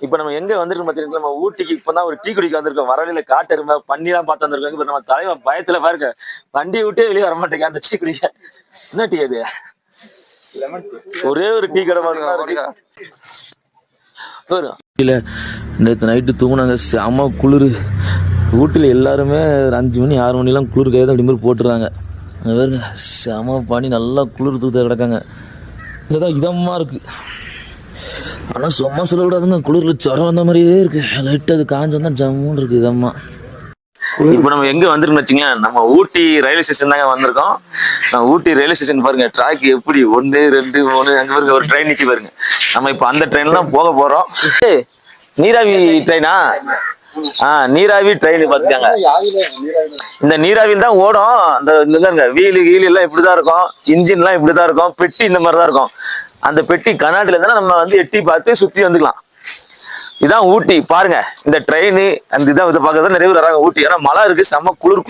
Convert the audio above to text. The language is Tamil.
இப்ப நம்ம எங்க வந்துருக்கோம் பாத்தீங்கன்னா, நம்ம ஊட்டிக்கு இப்பதான் ஒரு டீ குடிக்க வந்திருக்கோம். வரவழியில காட்டெருமை, பன்னிலாம் பார்த்து வந்திருக்கோம். இப்ப நம்ம தலைவன் பயத்துல பாருங்க, வண்டியை விட்டே வெளியே வர மாட்டேங்க அந்த டீ குடிக்க. என்ன டீ அது? ஒரே ஒரு டீ கடை மாதிரி இல்ல. நேற்று நைட்டு தூங்குனாங்க, செம குளிர். ஊட்டியில் எல்லாருமே ஒரு 5 மணி 6 மணிலாம் குளிர் கையை அப்படி மாதிரி போட்டுருக்காங்க. பாருங்க, செம பனி, நல்லா குளிர் தூத்த கிடக்காங்க. இதுதான் இதமா இருக்கு. ஆனால் சும்மா சொல்லக்கூடாதுங்க, குளிரில் ஜுரம் வந்த மாதிரியே இருக்கு. லைட்டு அது காஞ்சோன்னா ஜம்முன்னு இருக்கு இதம்மா. இப்போ நம்ம எங்க வந்துருக்கோம் வச்சுங்க, நம்ம ஊட்டி ரயில்வே ஸ்டேஷன் தாங்க வந்திருக்கோம். ஊட்டி ரயில்வே ஸ்டேஷன் பாருங்க, ட்ராக் எப்படி 1 2 3 அங்க பாருங்க ஒரு ட்ரெயின் நிக்கி பாருங்க. நம்ம இப்போ அந்த ட்ரெயின்ல தான் போக போறோம். நீராவி ட்ரெயினா? நீராவி ட்ரெயின் பாத்துக்காங்க. இந்த நீராவியில் தான் ஓடும். அந்த வீலு கீழு எல்லாம் இப்படிதான் இருக்கும், இன்ஜின் எல்லாம் இப்படிதான் இருக்கும், பெட்டி இந்த மாதிரிதான் இருக்கும். அந்த பெட்டி கண்ணாடில இருந்தா நம்ம வந்து எட்டி பார்த்து சுத்தி வந்துக்கலாம். இதான் ஊட்டி பாருங்க. இந்த ட்ரெயின் அந்த இதை பார்க்கறது நிறைய பேர் வராங்க ஊட்டி. ஏன்னா மழை இருக்கு, செம்ம குளிர்.